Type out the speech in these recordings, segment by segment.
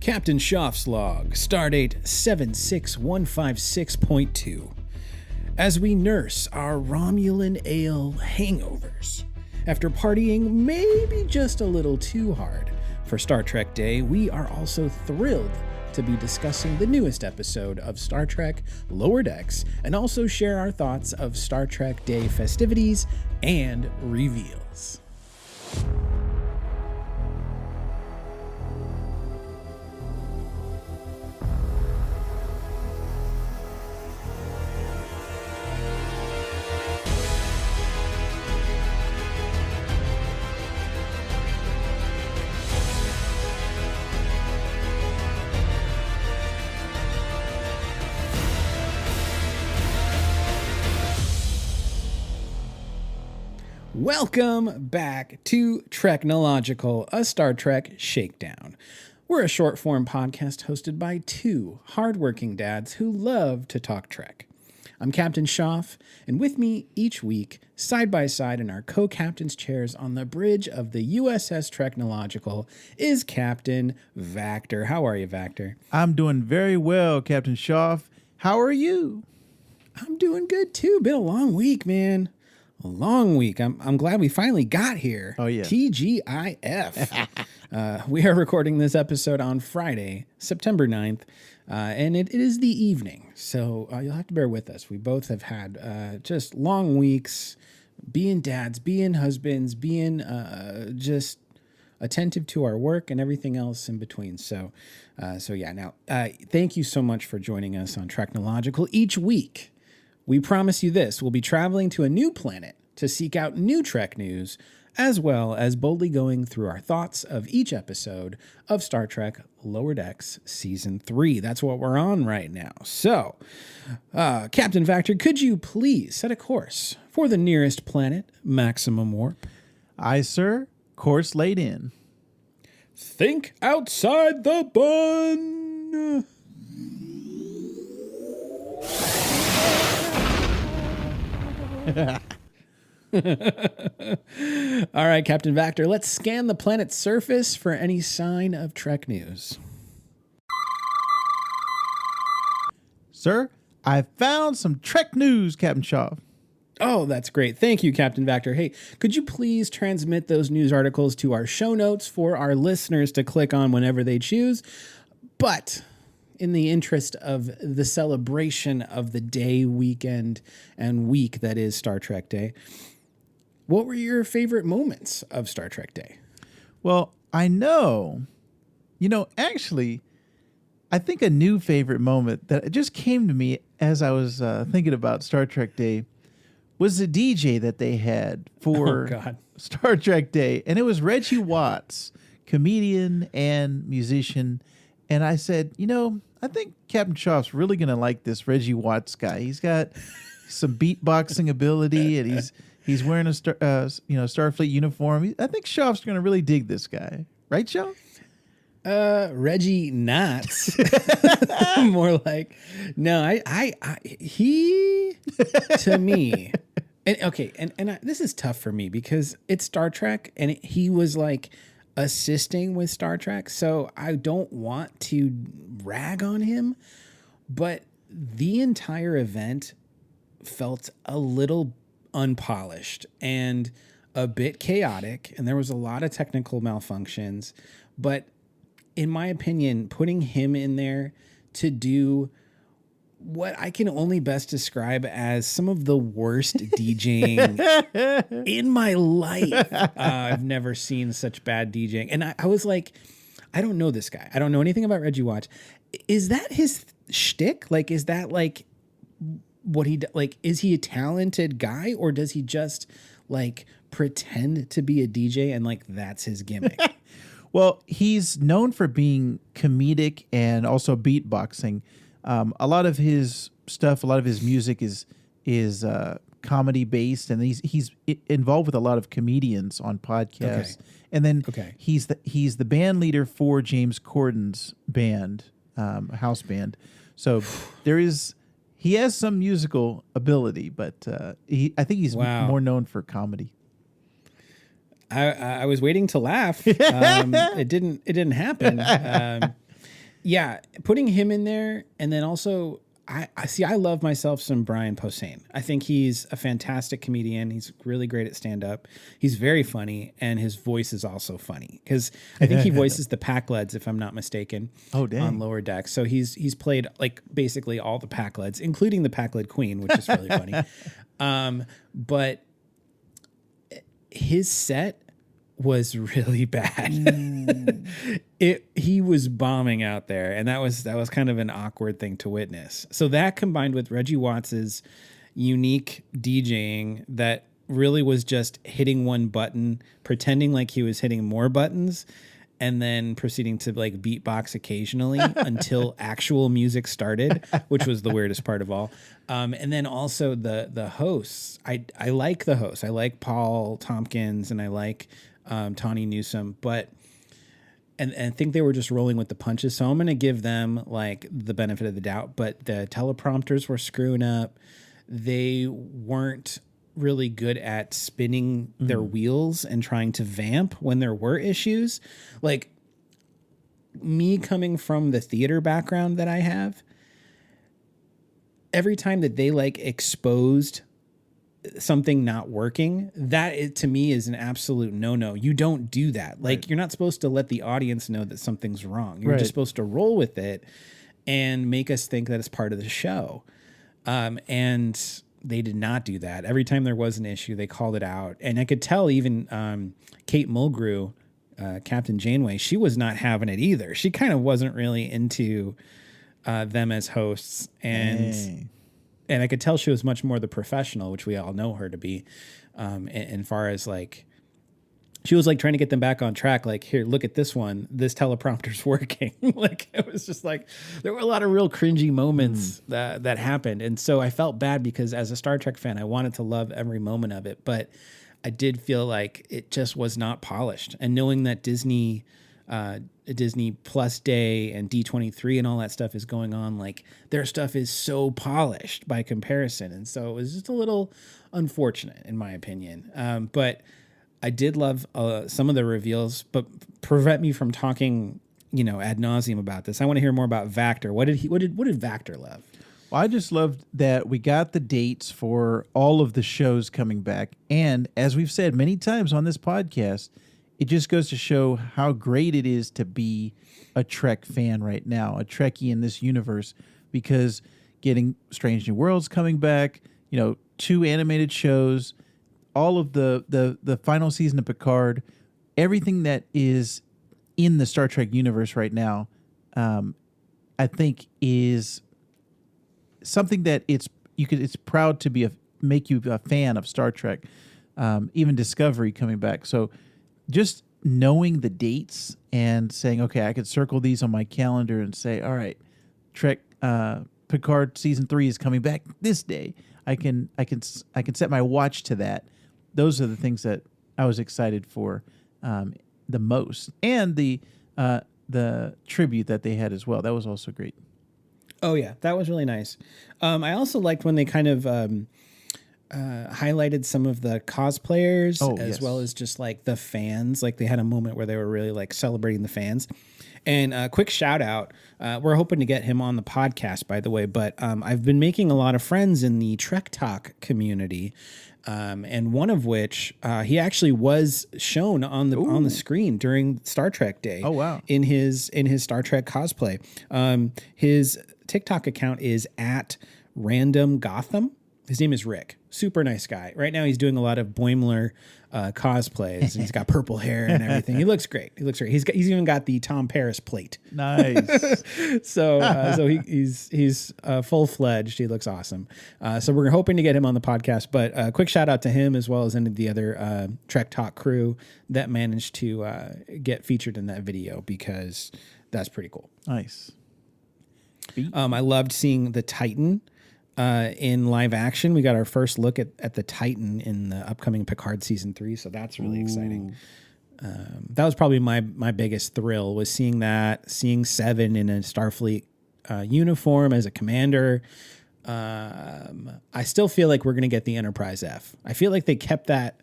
Captain Shoff's log, stardate 76156.2. As we nurse our Romulan ale hangovers, after partying maybe just a little too hard for Star Trek Day, we are also thrilled to be discussing the newest episode of Star Trek Lower Decks and also share our thoughts of Star Trek Day festivities and reveals. Welcome back to TREKnological, a Star Trek shakedown. We're a short-form podcast hosted by two hardworking dads who love to talk Trek. I'm Captain Shoff, and with me each week, side by side in our co-captain's chairs on the bridge of the USS TREKnological, is Captain Vactor. How are you, Vactor? I'm doing very well, Captain Shoff. How are you? I'm doing good, too. Been a long week, man. A long week. I'm glad we finally got here. Oh, yeah. TGIF. We are recording this episode on Friday, September 9th, and it is the evening. So you'll have to bear with us. We both have had just long weeks, being dads, being husbands, being just attentive to our work and everything else in between. So yeah. Now, thank you so much for joining us on TREKnological each week. We promise you this, we'll be traveling to a new planet to seek out new Trek news, as well as boldly going through our thoughts of each episode of Star Trek Lower Decks Season 3. That's what we're on right now. So, Captain Vactor, could you please set a course for the nearest planet, Maximum Warp? Aye, sir. Course laid in. Think outside the bun! All right, Captain Vactor, let's scan the planet's surface for any sign of Trek news. Sir, I found some Trek news, Captain Shoff. Oh, that's great. Thank you, Captain Vactor. Hey, could you please transmit those news articles to our show notes for our listeners to click on whenever they choose? But in the interest of the celebration of the day, weekend, and week that is Star Trek Day, what were your favorite moments of Star Trek Day? Well, I know. Actually, I think a new favorite moment that just came to me as I was thinking about Star Trek Day was the DJ that they had for Star Trek Day. And it was Reggie Watts, comedian and musician. And I said, I think Captain Shoff's really going to like this Reggie Watts guy. He's got some beatboxing ability, and he's wearing a Starfleet uniform. I think Shoff's going to really dig this guy. Right, Shoff? Reggie Knots. More like, no, he, to me, and this is tough for me because it's Star Trek, and he was like assisting with Star Trek, so I don't want to rag on him, but the entire event felt a little unpolished and a bit chaotic, and there was a lot of technical malfunctions, but in my opinion, putting him in there to do what I can only best describe as some of the worst DJing in my life. I've never seen such bad DJing. And I was like, I don't know this guy. I don't know anything about Reggie Watts. Is that his shtick? Like, is that like what he, like, is he a talented guy, or does he just like pretend to be a DJ and like that's his gimmick? Well, he's known for being comedic and also beatboxing. A lot of his stuff, a lot of his music is comedy based, and he's involved with a lot of comedians on podcasts. Okay. And then he's the band leader for James Corden's band, house band. So he has some musical ability, but I think he's more known for comedy. I was waiting to laugh. It didn't happen. Yeah, putting him in there, and then also I see. I love myself some Brian Posehn. I think he's a fantastic comedian. He's really great at stand up. He's very funny, and his voice is also funny because I think he voices the Pack-Leds, if I'm not mistaken. Oh, dang. On Lower Decks. So he's played like basically all the Pack-Leds, including the Pack-Led Queen, which is really funny. But his set was really bad. He was bombing out there, and that was kind of an awkward thing to witness. So that combined with Reggie Watts's unique DJing that really was just hitting one button, pretending like he was hitting more buttons, and then proceeding to like beatbox occasionally until actual music started, which was the weirdest part of all. And then also the hosts. I like the hosts. I like Paul Tompkins and I like Tawny Newsome, but and I think they were just rolling with the punches. So I'm going to give them like the benefit of the doubt, but the teleprompters were screwing up. They weren't really good at spinning their wheels and trying to vamp when there were issues. Like me coming from the theater background that I have, every time that they like exposed something not working, to me is an absolute no-no. You don't do that. Like you're not supposed to let the audience know that something's wrong. You're just supposed to roll with it and make us think that it's part of the show. And they did not do that. Every time there was an issue, they called it out. And I could tell even Kate Mulgrew, Captain Janeway, she was not having it either. She kind of wasn't really into them as hosts. And I could tell she was much more the professional, which we all know her to be, in far as like, she was like trying to get them back on track. Like, here, look at this one. This teleprompter's working. Like, it was just like, there were a lot of real cringy moments that happened. And so I felt bad because as a Star Trek fan, I wanted to love every moment of it. But I did feel like it just was not polished. And knowing that Disney Plus Day and D23 and all that stuff is going on, like their stuff is so polished by comparison. And so it was just a little unfortunate in my opinion. But I did love some of the reveals, but prevent me from talking, ad nauseum about this. I want to hear more about Vactor. What did Vactor love? Well, I just loved that we got the dates for all of the shows coming back. And as we've said many times on this podcast, it just goes to show how great it is to be a Trek fan right now, a Trekkie in this universe, because getting Strange New Worlds coming back, 2 animated shows, all of the final season of Picard, everything that is in the Star Trek universe right now, I think is something that it's proud to make you a fan of Star Trek, even Discovery coming back. So just knowing the dates and saying, okay, I could circle these on my calendar and say, all right, Trek Picard season 3 is coming back this day. I can set my watch to that. Those are the things that I was excited for the most, and the tribute that they had as well. That was also great. Oh yeah, that was really nice. I also liked when they kind of highlighted some of the cosplayers as well as just like the fans. Like they had a moment where they were really like celebrating the fans. And a quick shout out. We're hoping to get him on the podcast, by the way, but I've been making a lot of friends in the Trek Talk community. And one of which he actually was shown on the screen during Star Trek Day. Oh wow! In his Star Trek cosplay. His TikTok account is at Random Gotham. His name is Rick. Super nice guy. Right now he's doing a lot of Boimler cosplays. And he's got purple hair and everything. He looks great. He's even got the Tom Paris plate. Nice. So he's full fledged. He looks awesome. So we're hoping to get him on the podcast. But quick shout out to him as well as any of the other Trek Talk crew that managed to get featured in that video, because that's pretty cool. Nice. I loved seeing the Titan in live action. We got our first look at the Titan in the upcoming Picard season 3, so that's really exciting. That was probably my biggest thrill, was seeing Seven in a Starfleet uniform as a commander. I still feel like we're gonna get the Enterprise F. I feel like they kept that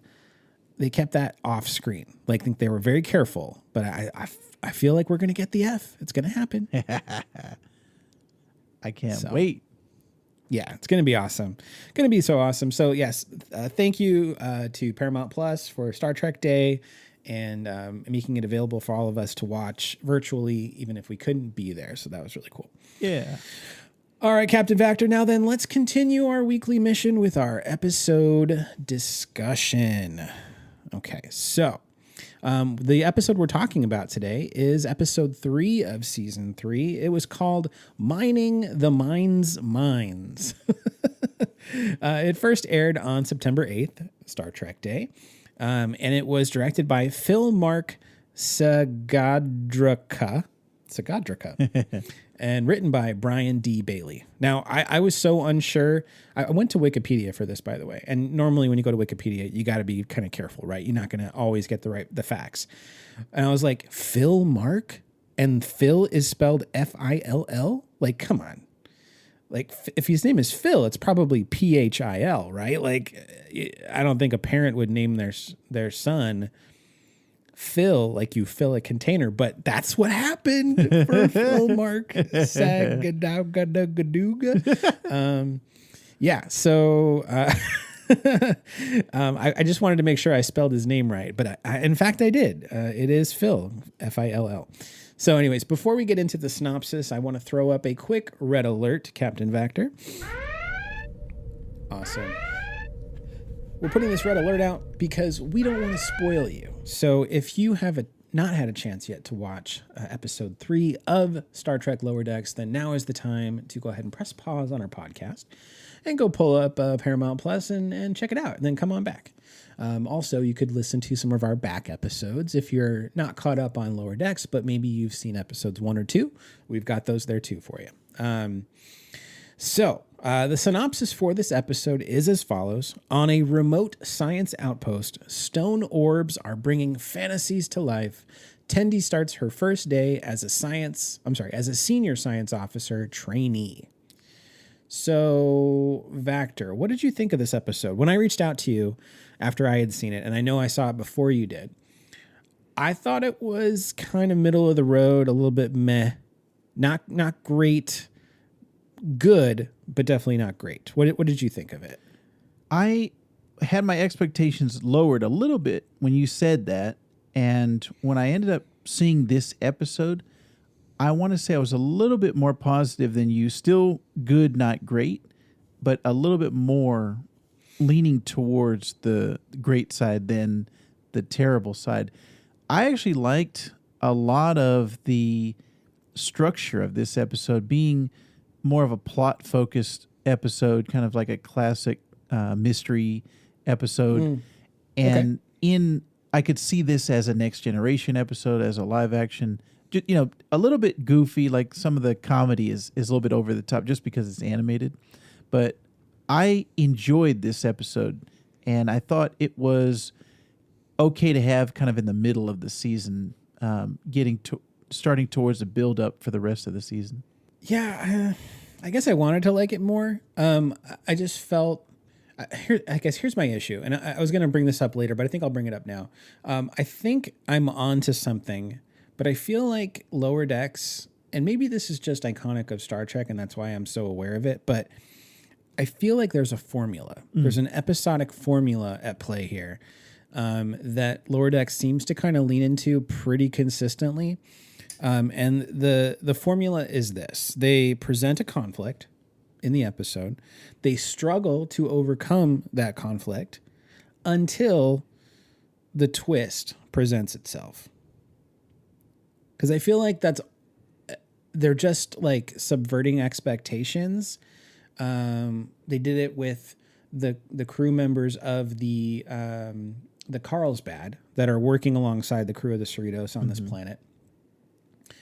off screen. Like, I think they were very careful, but I feel like we're going to get the F. It's going to happen. I can't wait. Yeah, it's going to be awesome. Going to be so awesome. So yes, thank you to Paramount Plus for Star Trek Day and making it available for all of us to watch virtually, even if we couldn't be there. So that was really cool. Yeah. All right, Captain Vactor. Now then, let's continue our weekly mission with our episode discussion. Okay, so the episode we're talking about today is episode 3 of season 3. It was called Mining the Mind's Mines. It first aired on September 8th, Star Trek Day, and it was directed by Phil Mark Sagadrika. And written by Brian D. Bailey. Now, I was so unsure. I went to Wikipedia for this, by the way. And normally when you go to Wikipedia, you got to be kind of careful, right? You're not going to always get the facts. And I was like, Phil Mark? And Phil is spelled F-I-L-L? Like, come on. Like, if his name is Phil, it's probably P-H-I-L, right? Like, I don't think a parent would name their son Phil, like you fill a container, but that's what happened for Phil Mark Sagadaugadaugaduga. Yeah, so I just wanted to make sure I spelled his name right, but in fact I did. It is Phil, F-I-L-L. So anyways, before we get into the synopsis, I want to throw up a quick red alert, Captain Vactor. Awesome. We're putting this red alert out because we don't want to spoil you. So if you have not had a chance yet to watch episode 3 of Star Trek Lower Decks, then now is the time to go ahead and press pause on our podcast and go pull up Paramount Plus and check it out, and then come on back. Also, you could listen to some of our back episodes if you're not caught up on Lower Decks, but maybe you've seen episodes 1 or 2. We've got those there too for you. The synopsis for this episode is as follows. On a remote science outpost, stone orbs are bringing fantasies to life. Tendi starts her first day as a senior science officer trainee. So, Vactor, what did you think of this episode? When I reached out to you after I had seen it, and I know I saw it before you did, I thought it was kind of middle of the road, a little bit meh, not great. Good, but definitely not great. What did you think of it? I had my expectations lowered a little bit when you said that. And when I ended up seeing this episode, I want to say I was a little bit more positive than you. Still good, not great, but a little bit more leaning towards the great side than the terrible side. I actually liked a lot of the structure of this episode being more of a plot-focused episode, kind of like a classic mystery episode. And I could see this as a Next Generation episode, as a live action, a little bit goofy, like some of the comedy is a little bit over the top just because it's animated. But I enjoyed this episode, and I thought it was okay to have kind of in the middle of the season, starting towards the build-up for the rest of the season. Yeah, I guess I wanted to like it more. I just felt here's my issue, and I was going to bring this up later, but I think I'll bring it up now. I think I'm onto something, but I feel like Lower Decks, and maybe this is just iconic of Star Trek, and that's why I'm so aware of it, but I feel like there's a formula. There's an episodic formula at play here that Lower Decks seems to kind of lean into pretty consistently. And the formula is this. They present a conflict in the episode. They struggle to overcome that conflict until the twist presents itself. Because I feel like they're just like subverting expectations. They did it with the crew members of the Carlsbad that are working alongside the crew of the Cerritos on this planet.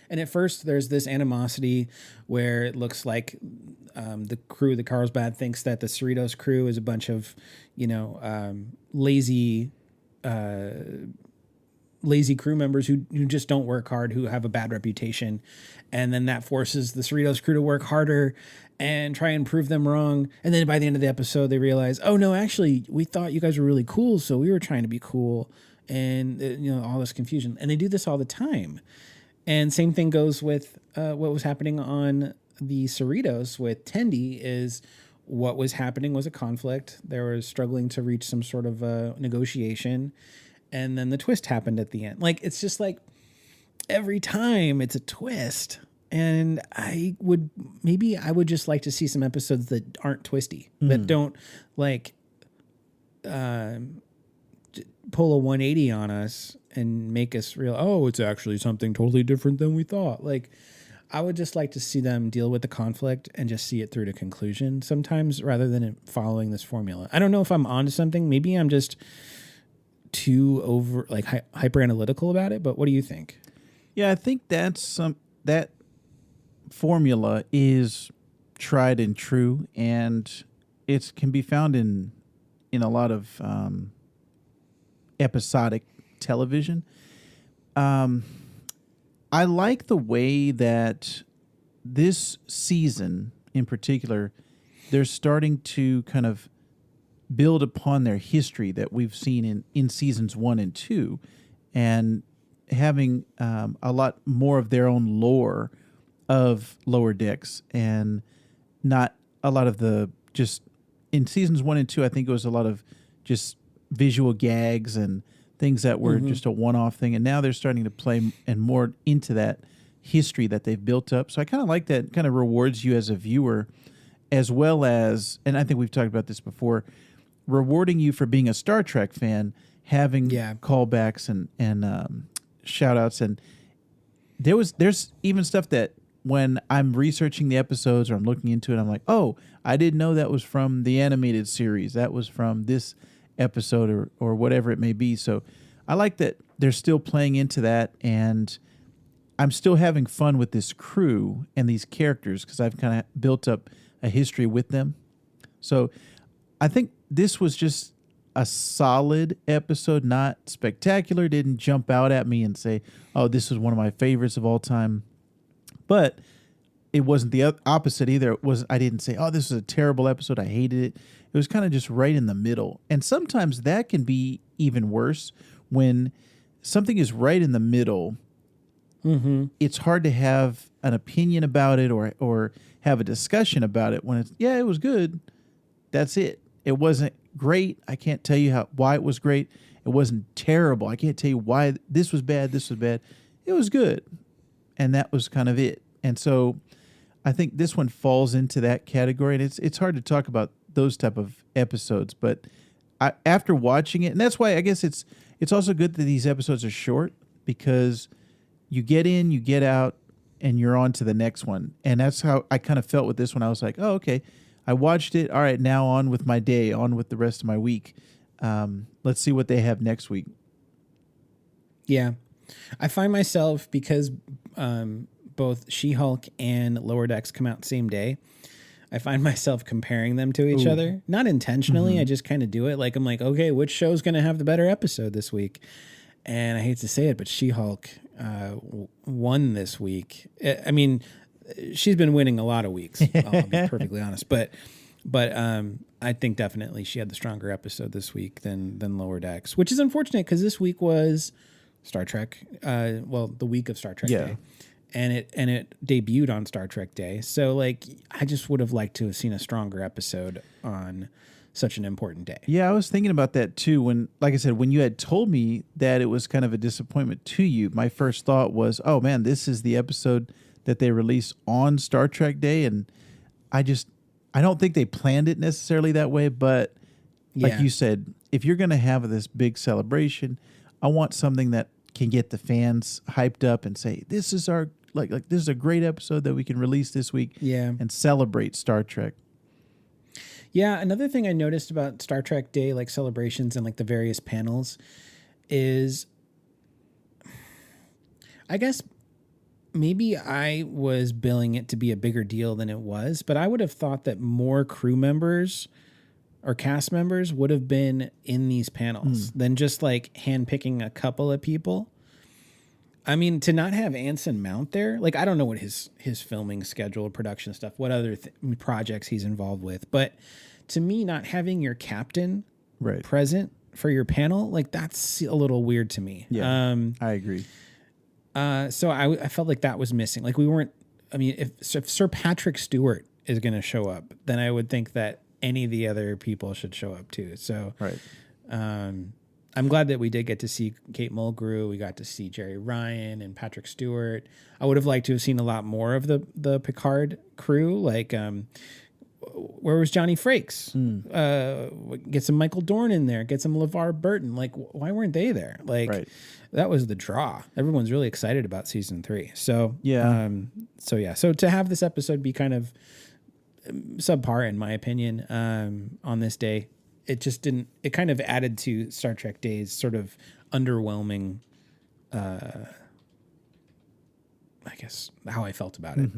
And at first, there's this animosity where it looks like the crew, the Carlsbad, thinks that the Cerritos crew is a bunch of, lazy crew members who just don't work hard, who have a bad reputation. And then that forces the Cerritos crew to work harder and try and prove them wrong. And then by the end of the episode, they realize, oh, no, actually, we thought you guys were really cool, so we were trying to be cool. And, all this confusion. And they do this all the time. And same thing goes with what was happening on the Cerritos with Tendi is what was happening was a conflict. They were struggling to reach some sort of negotiation. And then the twist happened at the end. Like, it's just like every time it's a twist. And I would just like to see some episodes that aren't twisty, that don't like pull a 180 on us and make us real. Oh, it's actually something totally different than we thought. Like, I would just like to see them deal with the conflict and just see it through to conclusion sometimes rather than it following this formula. I don't know if I'm onto something. Maybe I'm just too hyper analytical about it, but what do you think? Yeah, I think that formula is tried and true, and it can be found in a lot of episodic television. I like the way that this season in particular, they're starting to kind of build upon their history that we've seen in seasons 1 and 2, and having a lot more of their own lore of Lower Decks, and not a lot of the just in seasons 1 and 2. I think it was a lot of just visual gags and things that were just a one-off thing, and now they're starting to play and more into that history that they've built up. So I kind of like that. Kind of rewards you as a viewer, as well as, and I think we've talked about this before, rewarding you for being a Star Trek fan, having callbacks and shout outs. And there's even stuff that when I'm researching the episodes or I'm looking into it, I'm like, oh, I didn't know that was from the animated series. That was from this episode or whatever it may be. So I like that they're still playing into that, and I'm still having fun with this crew and these characters because I've kind of built up a history with them. So I think this was just a solid episode, not spectacular. Didn't jump out at me and say, oh, this is one of my favorites of all time. But it wasn't the opposite either. I didn't say, oh, this is a terrible episode, I hated it. It was kind of just right in the middle. And sometimes that can be even worse when something is right in the middle. It's hard to have an opinion about it or have a discussion about it when it's, yeah, it was good. That's it. It wasn't great. I can't tell you why it was great. It wasn't terrible. I can't tell you why this was bad. This was bad. It was good. And that was kind of it. And so I think this one falls into that category. And it's hard to talk about those type of episodes, but after watching it, and that's why I guess it's also good that these episodes are short, because you get in, you get out, and you're on to the next one. And that's how I kind of felt with this one. I was like, oh, okay, I watched it. All right, now on with my day, on with the rest of my week. Let's see what they have next week. Yeah. I find myself, because both She-Hulk and Lower Decks come out same day, I find myself comparing them to each other. Not intentionally, I just kind of do it. Like, I'm like, okay, which show's going to have the better episode this week? And I hate to say it, but She-Hulk won this week. I mean, she's been winning a lot of weeks, I'll be perfectly honest. But I think definitely she had the stronger episode this week than Lower Decks, which is unfortunate because this week was Star Trek. The week of Star Trek Day. And it debuted on Star Trek Day. So, like, I just would have liked to have seen a stronger episode on such an important day. Yeah, I was thinking about that too. When, like I said, when you had told me that it was kind of a disappointment to you, my first thought was, oh man, this is the episode that they release on Star Trek Day. And I don't think they planned it necessarily that way. But like you said, if you're going to have this big celebration, I want something that can get the fans hyped up and say, this is our, like this is a great episode that we can release this week and celebrate Star Trek. Yeah, another thing I noticed about Star Trek Day, like celebrations and like the various panels, is I guess maybe I was billing it to be a bigger deal than it was, but I would have thought that more crew members or cast members would have been in these panels than just like handpicking a couple of people. I mean, to not have Anson Mount there, like, I don't know what his filming schedule, production stuff, what other projects he's involved with. But to me, not having your captain present for your panel, like, that's a little weird to me. Yeah, I agree. So I felt like that was missing. Like we weren't. I mean, if Sir Patrick Stewart is going to show up, then I would think that any of the other people should show up too. So Right. I'm glad that we did get to see Kate Mulgrew. We got to see Jerry Ryan and Patrick Stewart. I would have liked to have seen a lot more of the Picard crew. Like, where was Johnny Frakes? Get some Michael Dorn in there. Get some LeVar Burton. Like, why weren't they there? Like, Right. that was the draw. Everyone's really excited about season 3. So Yeah. So to have this episode be kind of subpar, in my opinion, on this day, it just didn't. It kind of added to Star Trek Day's sort of underwhelming. I guess how I felt about it.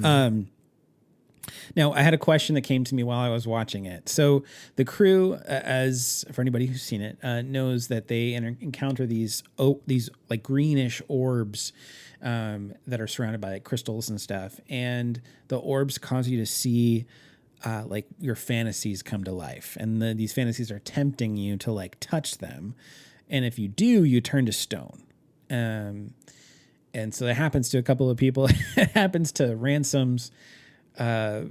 Now, I had a question that came to me while I was watching it. So the crew, as for anybody who's seen it, knows that they encounter these like greenish orbs that are surrounded by like crystals and stuff, and the orbs cause you to see like your fantasies come to life, and these fantasies are tempting you to like touch them, and if you do, you turn to stone. And so that happens to a couple of people. It happens to Ransom's. There's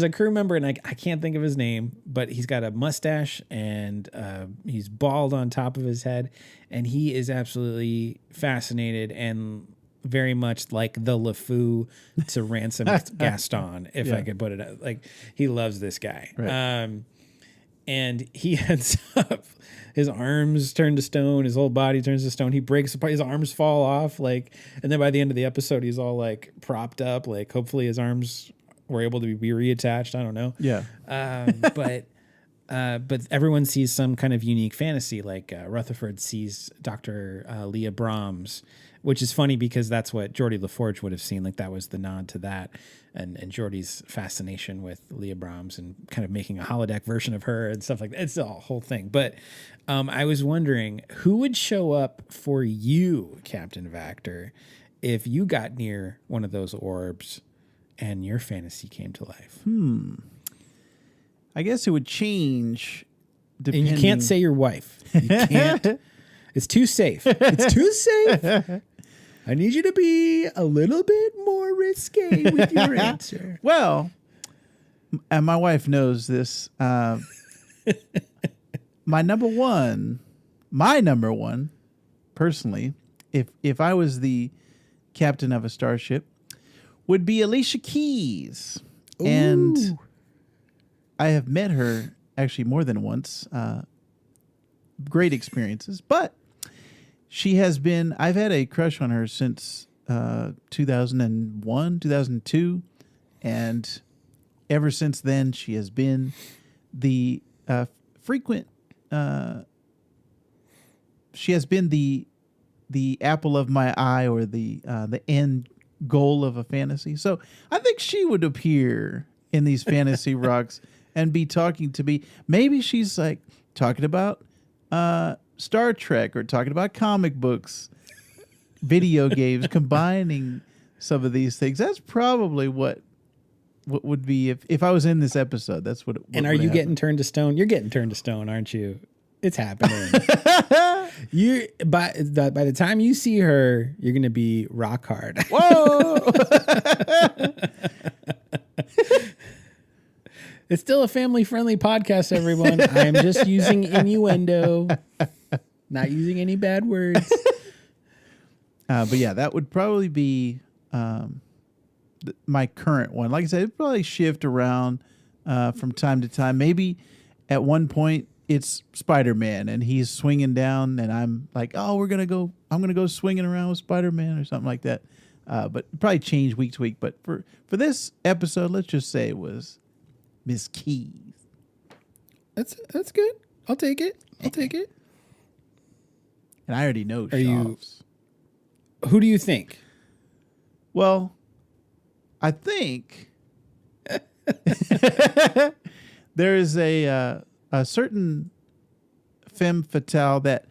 a crew member, and I can't think of his name, but he's got a mustache and he's bald on top of his head, and he is absolutely fascinated and very much like the LeFou to Ransom Gaston, if I could put it out. Like, he loves this guy. Right. And he ends up, his arms turn to stone, his whole body turns to stone. He breaks apart, his arms fall off, like, and then by the end of the episode, he's all like propped up. Like, hopefully his arms were able to be reattached. I don't know. Yeah. But everyone sees some kind of unique fantasy. Like Rutherford sees Dr. Leah Brahms, which is funny because that's what Geordie LaForge would have seen. Like, that was the nod to that, and Geordie's fascination with Leah Brahms and kind of making a holodeck version of her and stuff like that. It's a whole thing. But I was wondering who would show up for you, Captain Vactor, if you got near one of those orbs and your fantasy came to life. I guess it would change. And you can't say your wife. You can't. It's too safe. It's too safe. I need you to be a little bit more risque with your answer. Well, and my wife knows this. My number one, personally, if I was the captain of a starship, would be Alicia Keys. Ooh. And I have met her actually more than once. Great experiences, but she has been, I've had a crush on her since 2001, 2002. And ever since then, she has been the frequent, she has been the apple of my eye, or the end goal of a fantasy. So I think she would appear in these fantasy rocks and be talking to me. Maybe she's like talking about Star Trek, or talking about comic books, video games, combining some of these things. That's probably what would be if I was in this episode. That's what. And are you getting turned to stone? You're getting turned to stone, aren't you? It's happening. By the time you see her, you're gonna be rock hard. Whoa! It's still a family-friendly podcast, everyone. I am just using innuendo, not using any bad words. But yeah, that would probably be my current one. Like I said, it'd probably shift around from time to time. Maybe at one point it's Spider-Man and he's swinging down, and I'm like, oh, I'm gonna go swinging around with Spider-Man or something like that. But probably change week to week. But for this episode, let's just say it was Miss Keys. That's good. I'll take it. And I already know Shoff's. Who do you think? Well, I think there is a certain femme fatale that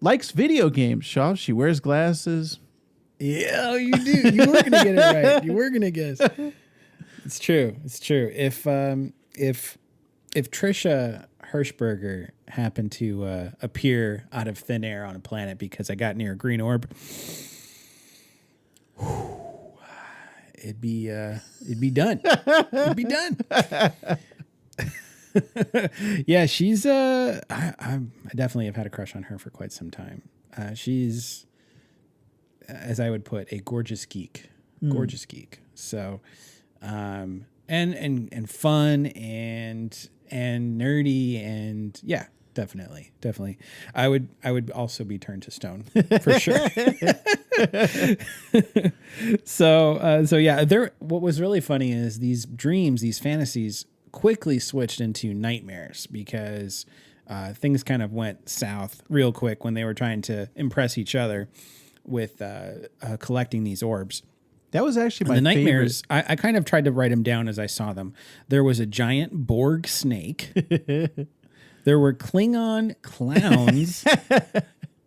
likes video games, Shoff. She wears glasses. Yeah, you do. You were gonna get it right. You were gonna guess. It's true. If Trisha Hirschberger happened to appear out of thin air on a planet because I got near a green orb, it'd be done. It'd be done. Yeah, she's I definitely have had a crush on her for quite some time. She's, as I would put, a gorgeous geek. Gorgeous geek. So and fun and nerdy, and yeah, definitely. I would also be turned to stone for sure. So yeah, what was really funny is these dreams, these fantasies quickly switched into nightmares because things kind of went south real quick when they were trying to impress each other with collecting these orbs. That was actually my the nightmares. I kind of tried to write them down as I saw them. There was a giant Borg snake. There were Klingon clowns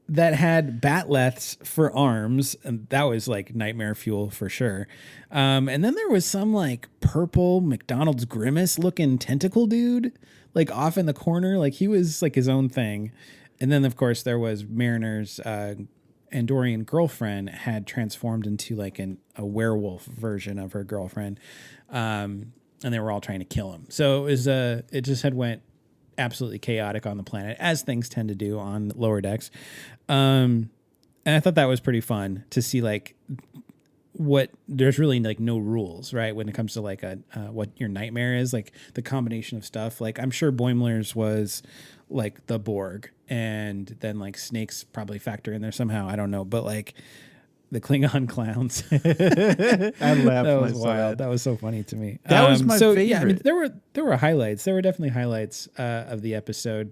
that had batleths for arms, and that was like nightmare fuel for sure. And then there was some like purple McDonald's Grimace looking tentacle dude, like off in the corner, like he was like his own thing. And then of course there was Mariner's Andorian girlfriend had transformed into like a werewolf version of her girlfriend, and they were all trying to kill him. So it just had went absolutely chaotic on the planet, as things tend to do on lower decks. And I thought that was pretty fun to see, like, there's really like no rules, right? When it comes to like what your nightmare is, like the combination of stuff. Like I'm sure Boimler's was like the Borg, and then like snakes probably factor in there somehow. I don't know, but like the Klingon clowns. I laughed. That was wild. That was so funny to me. That was my favorite. Yeah, I mean, there were highlights. There were definitely highlights of the episode.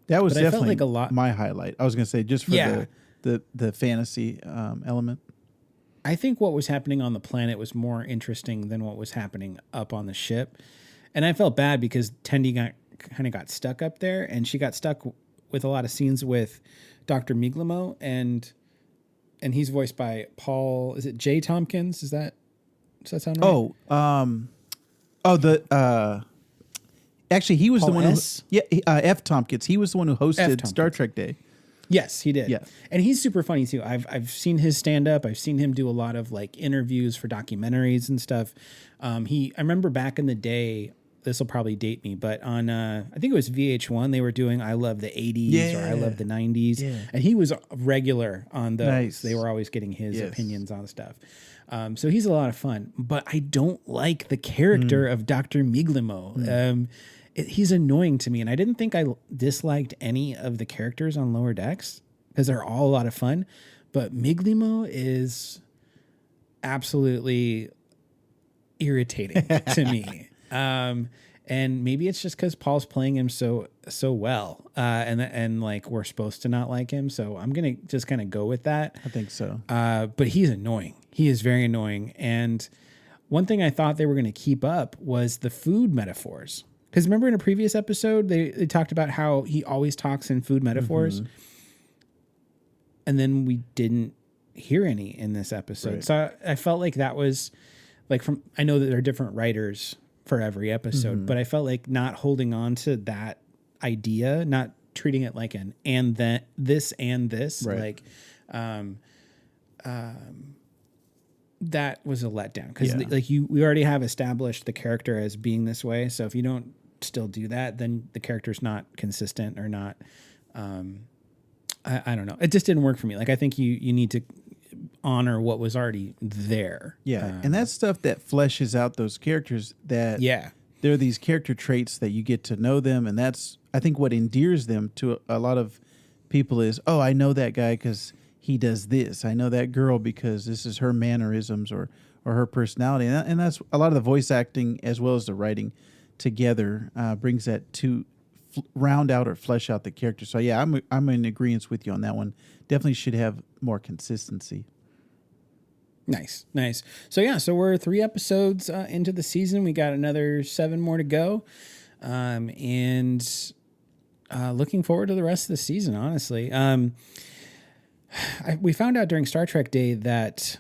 That was definitely I felt like a lot. My highlight. I was going to say just for the fantasy element. I think what was happening on the planet was more interesting than what was happening up on the ship. And I felt bad because Tendi kind of got stuck up there, and she got stuck with a lot of scenes with Dr. Miglimo, and he's voiced by Paul, is it J. Tompkins? Does that sound right? Actually he was Paul the one S? F. Tompkins. He was the one who hosted Star Trek Day. Yes, he did. Yeah. And he's super funny too. I've seen his stand up. I've seen him do a lot of like interviews for documentaries and stuff. I remember back in the day, this will probably date me, but on I think it was VH1, they were doing I Love the 80s or I Love the 90s. Yeah. And he was regular on those. Nice. They were always getting his opinions on stuff. So he's a lot of fun, but I don't like the character of Dr. Miglimo. He's annoying to me, and I didn't think I disliked any of the characters on Lower Decks because they're all a lot of fun, but Miglimo is absolutely irritating to me. And maybe it's just because Paul's playing him so well, and like we're supposed to not like him, so I'm gonna just kind of go with that. I think so. But he's annoying. He is very annoying. And one thing I thought they were going to keep up was the food metaphors. Because remember in a previous episode, they talked about how he always talks in food metaphors. Mm-hmm. And then we didn't hear any in this episode. Right. So I felt like that was like I know that there are different writers for every episode, but I felt like not holding on to that idea, not treating it like and this, right. Like, that was a letdown because we already have established the character as being this way. So if you don't still do that, then the character's not consistent or not. I don't know. It just didn't work for me. Like I think you need to honor what was already there. Yeah. And that's stuff that fleshes out those characters that there are these character traits that you get to know them. And that's, I think what endears them to a lot of people is, oh, I know that guy because he does this. I know that girl because this is her mannerisms or her personality. And that's a lot of the voice acting as well as the writing together brings that to round out or flesh out the character. So yeah, I'm in agreement with you on that one. Definitely should have more consistency. Nice. So we're 3 episodes into the season. We got another 7 more to go. And looking forward to the rest of the season, honestly. We found out during Star Trek Day that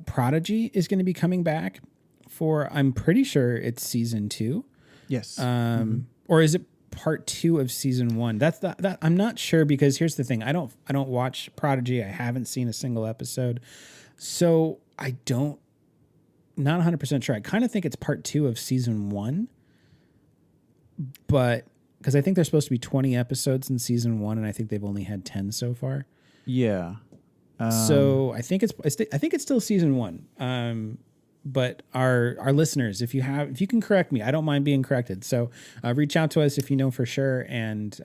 Prodigy is going to be coming back for, I'm pretty sure it's season 2. Yes. Or is it part 2 of season 1. That I'm not sure, because here's the thing. I don't watch Prodigy. I haven't seen a single episode. So I don't, not 100% sure. I kind of think it's part 2 of season 1, but because I think there's supposed to be 20 episodes in season 1, and I think they've only had 10 so far. Yeah. So I think it's still season 1. But our listeners, if you can correct me, I don't mind being corrected. So reach out to us if you know for sure, and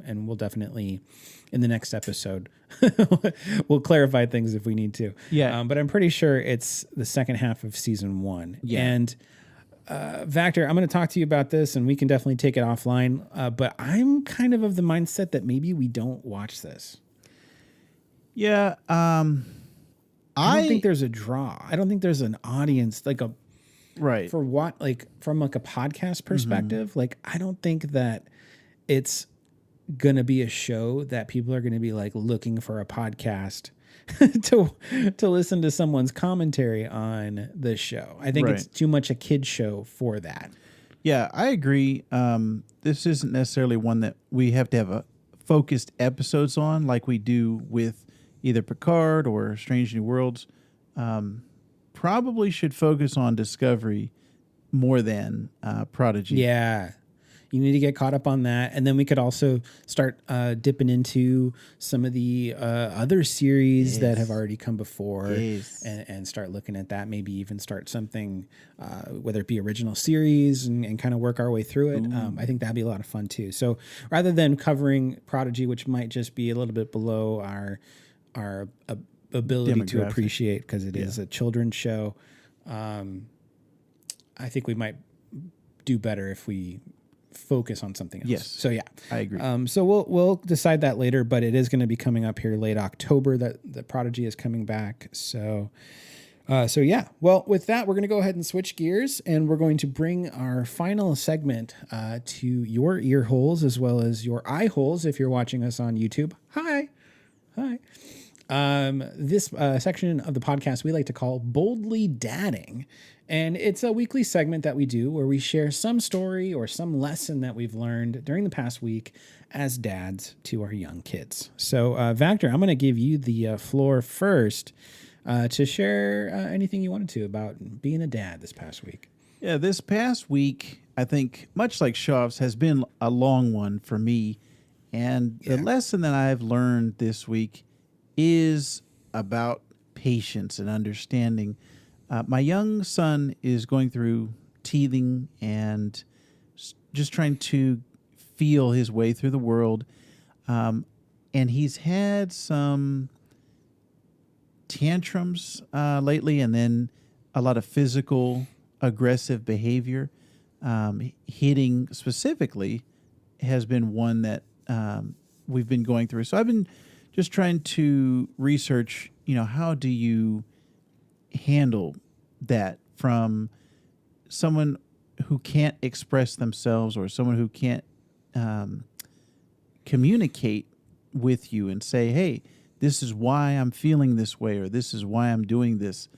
we'll definitely in the next episode we'll clarify things if we need to. Yeah. But I'm pretty sure it's the second half of season 1. Yeah. And Vactor, I'm going to talk to you about this, and we can definitely take it offline. But I'm kind of the mindset that maybe we don't watch this. Yeah. I don't think there's a draw. I don't think there's an audience right for what, from a podcast perspective. Mm-hmm. I don't think that it's gonna be a show that people are gonna be looking for a podcast to listen to someone's commentary on the show. I think it's too much a kid show for that. Yeah, I agree. This isn't necessarily one that we have to have a focused episodes on like we do with either Picard or Strange New Worlds. Probably should focus on Discovery more than Prodigy. Yeah. You need to get caught up on that. And then we could also start dipping into some of the other series that have already come before and start looking at that. Maybe even start something, whether it be original series and kind of work our way through it. I think that'd be a lot of fun too. So rather than covering Prodigy, which might just be a little bit below our ability to appreciate because it is a children's show, I think we might do better if we focus on something else. Yes. So yeah, I agree. So we'll decide that later, but it is going to be coming up here late October that the Prodigy is coming back. So yeah. Well, with that, we're going to go ahead and switch gears, and we're going to bring our final segment to your ear holes as well as your eye holes if you're watching us on YouTube. Hi. This section of the podcast we like to call Boldly Dadding. And it's a weekly segment that we do where we share some story or some lesson that we've learned during the past week as dads to our young kids. So, Vactor, I'm going to give you the floor first to share anything you wanted to about being a dad this past week. Yeah, this past week, I think, much like Shoff's, has been a long one for me. And the lesson that I've learned this week is about patience and understanding. My young son is going through teething and just trying to feel his way through the world. And he's had some tantrums lately, and then a lot of physical aggressive behavior. Hitting specifically has been one that we've been going through. So I've been just trying to research, how do you handle that from someone who can't express themselves or someone who can't communicate with you and say, hey, this is why I'm feeling this way, or this is why I'm doing this.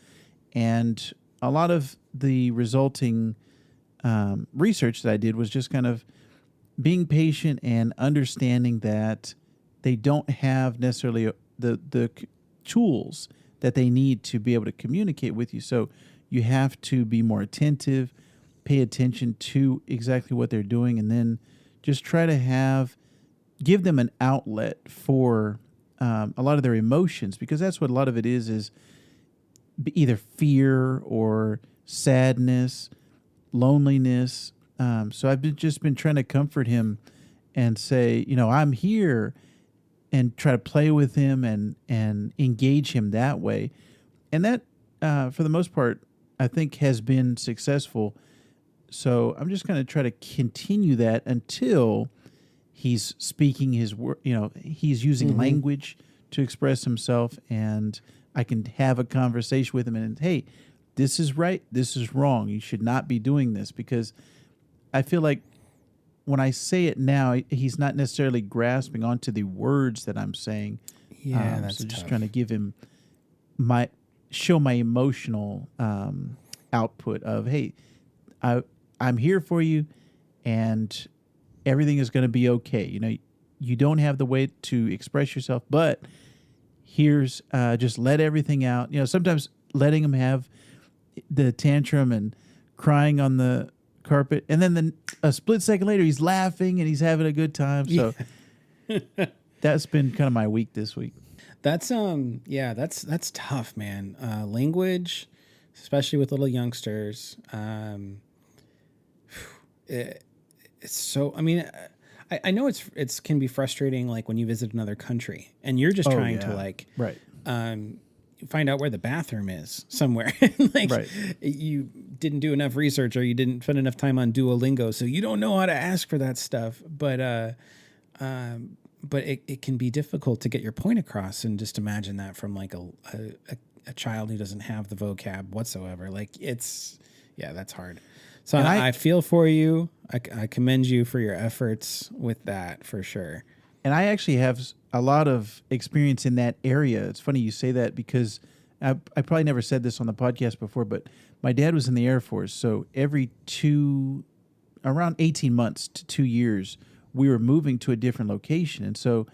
And a lot of the resulting research that I did was just kind of being patient and understanding that they don't have necessarily the tools that they need to be able to communicate with you. So you have to be more attentive, pay attention to exactly what they're doing, and then just try to give them an outlet for a lot of their emotions, because that's what a lot of it is either fear or sadness, loneliness. So I've just been trying to comfort him and say, I'm here, and try to play with him and engage him that way. And that, for the most part, I think has been successful. So I'm just going to try to continue that until he's speaking his word, he's using language to express himself, and I can have a conversation with him and, hey, this is right, this is wrong, you should not be doing this. Because I feel like when I say it now, he's not necessarily grasping onto the words that I'm saying. Yeah, that's so just tough. trying to give him show my emotional output of, hey, I'm here for you, and everything is going to be okay. You know, you don't have the way to express yourself, but here's just let everything out. You know, sometimes letting them have the tantrum and crying on the carpet, and then a split second later he's laughing and he's having a good time. So that's been kind of my week this week. That's that's tough, man. Language, especially with little youngsters. It's so, I mean, I know it's can be frustrating, like when you visit another country and you're just trying to like, right. Find out where the bathroom is somewhere. Like Right. you didn't do enough research or you didn't spend enough time on Duolingo, so you don't know how to ask for that stuff. But it can be difficult to get your point across, and just imagine that from like a child who doesn't have the vocab whatsoever. Like that's hard. So I feel for you. I commend you for your efforts with that for sure. And I actually have a lot of experience in that area. It's funny you say that because I probably never said this on the podcast before, but my dad was in the Air Force. So around 18 months to 2 years, we were moving to a different location. And so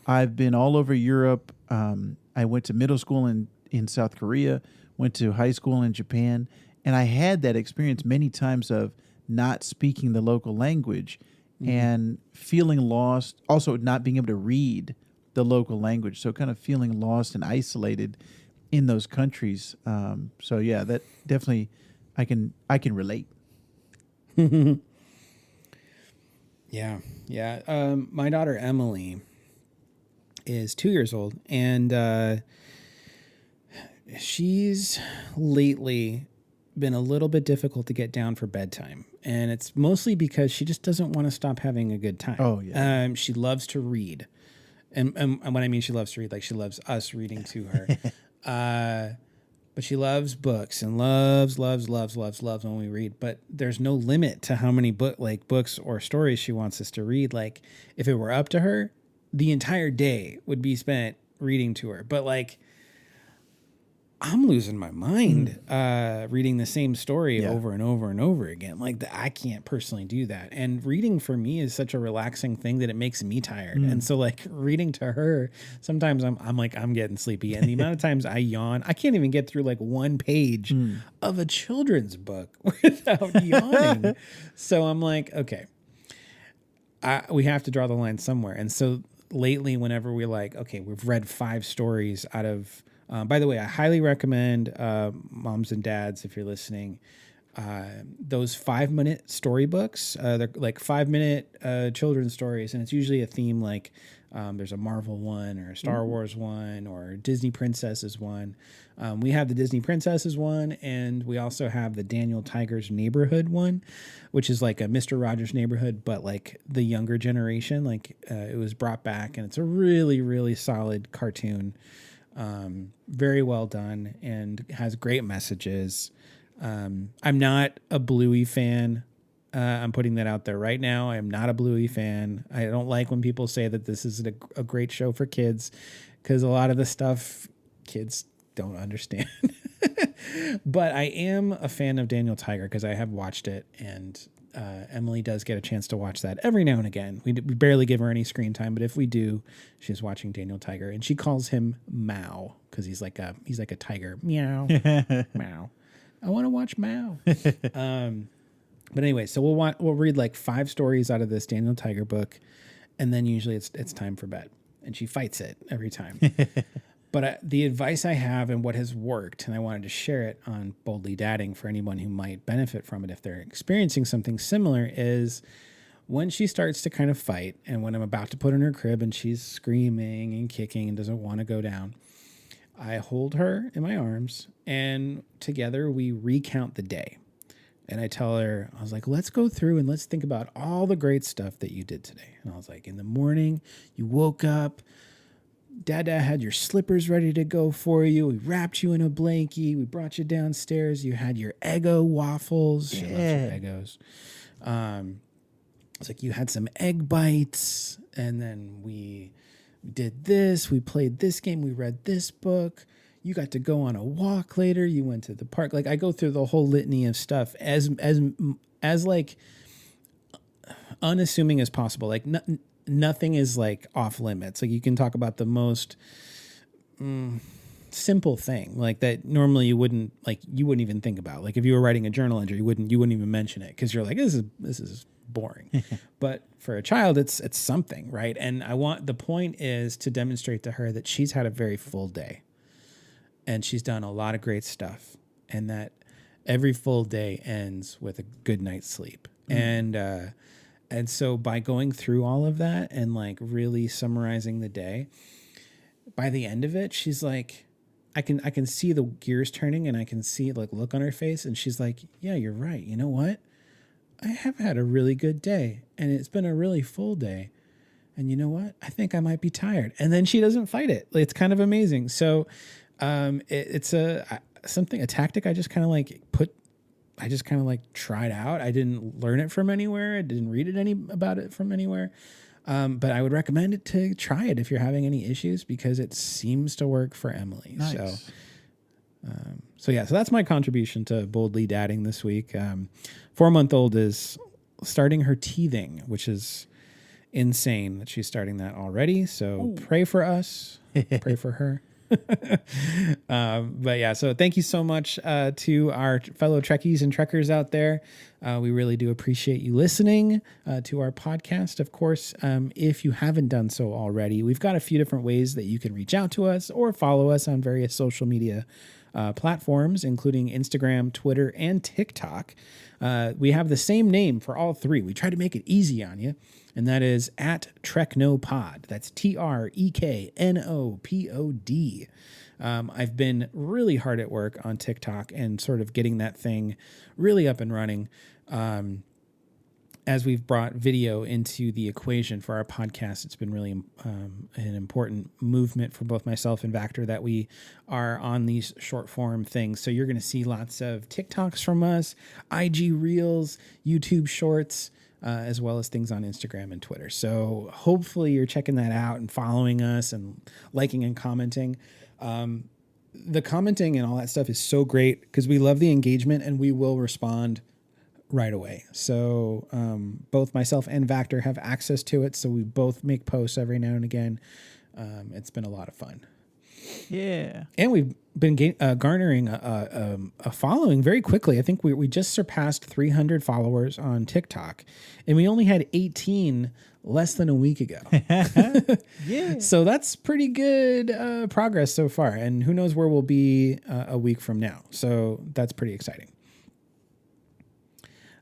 I've been all over Europe. I went to middle school in South Korea, went to high school in Japan. And I had that experience many times of not speaking the local language and feeling lost, also not being able to read the local language. So kind of feeling lost and isolated in those countries. So yeah, that definitely I can relate. Yeah. My daughter Emily is 2 years old, and she's lately been a little bit difficult to get down for bedtime. And it's mostly because she just doesn't want to stop having a good time. Oh, yeah. She loves to read. And when I mean she loves to read, like she loves us reading to her. But she loves books and loves when we read. But there's no limit to how many books or stories she wants us to read. Like if it were up to her, the entire day would be spent reading to her. But like I'm losing my mind reading the same story over and over and over again. Like I can't personally do that. And reading for me is such a relaxing thing that it makes me tired. And so like reading to her, sometimes I'm like, I'm getting sleepy. And the amount of times I yawn, I can't even get through like one page of a children's book without yawning. So I'm like, okay, we have to draw the line somewhere. And so lately, whenever we're like, okay, we've read 5 stories out of, by the way, I highly recommend moms and dads, if you're listening, those 5-minute storybooks. They're like 5-minute children's stories, and it's usually a theme like there's a Marvel one or a Star Wars one or Disney Princesses one. We have the Disney Princesses one, and we also have the Daniel Tiger's Neighborhood one, which is like a Mr. Rogers Neighborhood, but like the younger generation. Like it was brought back, and it's a really, really solid cartoon. Very well done and has great messages. I'm not a Bluey fan. I'm putting that out there right now. I am not a Bluey fan. I don't like when people say that this is a great show for kids, because a lot of the stuff kids don't understand. But I am a fan of Daniel Tiger because I have watched it, and Emily does get a chance to watch that every now and again. We barely give her any screen time, but if we do, she's watching Daniel Tiger, and she calls him Mao because he's like a tiger. Meow, Mao. I want to watch Mao. But anyway, so we'll read like 5 stories out of this Daniel Tiger book, and then usually it's time for bed, and she fights it every time. But the advice I have and what has worked, and I wanted to share it on Boldly Dadding for anyone who might benefit from it if they're experiencing something similar, is when she starts to kind of fight, and when I'm about to put her in her crib and she's screaming and kicking and doesn't want to go down, I hold her in my arms, and together we recount the day. And I tell her, I was like, let's go through and let's think about all the great stuff that you did today. And I was like, in the morning, you woke up, Dada had your slippers ready to go for you. We wrapped you in a blankie. We brought you downstairs. You had your Eggo waffles. She loves her Eggos. It's like you had some egg bites, and then we did this. We played this game. We read this book. You got to go on a walk later. You went to the park. Like I go through the whole litany of stuff as like unassuming as possible. Like nothing is like off limits. Like you can talk about the most simple thing like that normally you wouldn't even think about. Like if you were writing a journal entry, you wouldn't even mention it because you're like, this is boring. But for a child, it's something, right? And the point is to demonstrate to her that she's had a very full day and she's done a lot of great stuff, and that every full day ends with a good night's sleep. And so by going through all of that and like really summarizing the day, by the end of it, she's like, I can see the gears turning, and I can see like look on her face, and she's like, yeah, you're right. You know what? I have had a really good day, and it's been a really full day. And you know what? I think I might be tired. And then she doesn't fight it. It's kind of amazing. So it's a tactic I just kind of like tried out. I didn't learn it from anywhere. I didn't read about it from anywhere. But I would recommend it to try it if you're having any issues, because it seems to work for Emily. Nice. So that's my contribution to boldly dadding this week. 4-month-old is starting her teething, which is insane that she's starting that already. So pray for us, pray for her. So thank you so much to our fellow Trekkies and Trekkers out there. We really do appreciate you listening to our podcast. Of course, if you haven't done so already, we've got a few different ways that you can reach out to us or follow us on various social media platforms, including Instagram, Twitter, and TikTok. We have the same name for all three. We try to make it easy on you, and that is at TREKNOPOD. That's TREKNOPOD. I've been really hard at work on TikTok and sort of getting that thing really up and running. As we've brought video into the equation for our podcast, it's been really an important movement for both myself and Vactor that we are on these short form things. So you're going to see lots of TikToks from us, IG Reels, YouTube Shorts, as well as things on Instagram and Twitter. So hopefully you're checking that out and following us and liking and commenting. The commenting and all that stuff is so great because we love the engagement and we will respond right away. So both myself and Vactor have access to it. So we both make posts every now and again. It's been a lot of fun. Yeah. And we've been garnering a following very quickly. I think we just surpassed 300 followers on TikTok, and we only had 18 less than a week ago. Yeah. So that's pretty good progress so far. And who knows where we'll be a week from now. So that's pretty exciting.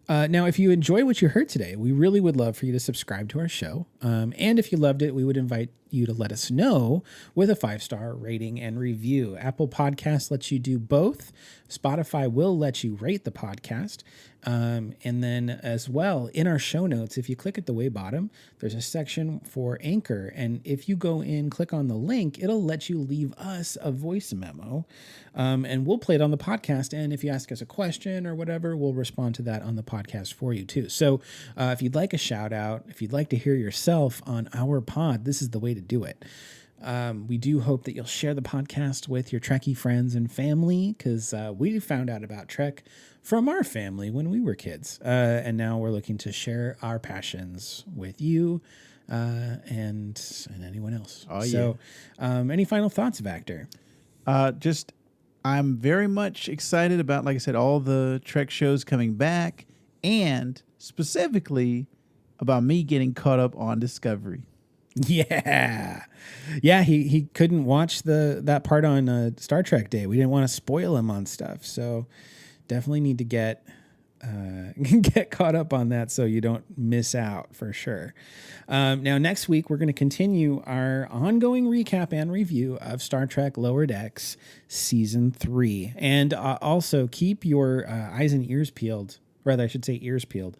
Now, if you enjoy what you heard today, we really would love for you to subscribe to our show. And if you loved it, we would invite you to let us know with a 5-star rating and review. Apple Podcasts lets you do both. Spotify will let you rate the podcast. And then as well, in our show notes, if you click at the way bottom, there's a section for Anchor. And if you go in, click on the link, it'll let you leave us a voice memo. And we'll play it on the podcast. And if you ask us a question or whatever, we'll respond to that on the podcast for you too. So if you'd like a shout out, if you'd like to hear yourself on our pod, this is the way to do it. We do hope that you'll share the podcast with your Trekkie friends and family, because we found out about Trek from our family when we were kids. And now we're looking to share our passions with you and anyone else. Oh, so any final thoughts, Vactor? I'm very much excited about, like I said, all the Trek shows coming back, and specifically about me getting caught up on Discovery. Yeah. He couldn't watch that part on Star Trek Day. We didn't want to spoil him on stuff, so definitely need to get caught up on that so you don't miss out for sure. Now next week we're going to continue our ongoing recap and review of Star Trek Lower Decks Season 3, and also keep your eyes and ears peeled. Rather, I should say ears peeled,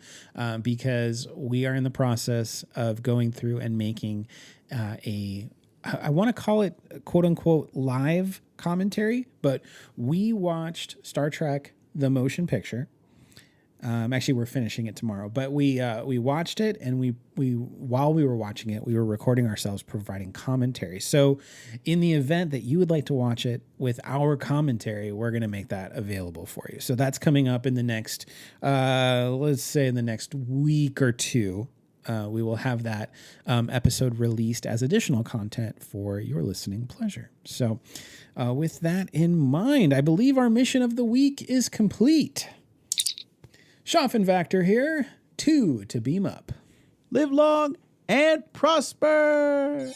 because we are in the process of going through and making I want to call it quote unquote live commentary, but we watched Star Trek, the motion picture, Actually, we're finishing it tomorrow, but we watched it, and we while we were watching it, we were recording ourselves providing commentary. So in the event that you would like to watch it with our commentary, we're going to make that available for you. So that's coming up in the next, let's say in the next week or two. We will have that episode released as additional content for your listening pleasure. So with that in mind, I believe our mission of the week is complete. Shoff and Vactor here, 2 to beam up. Live long and prosper.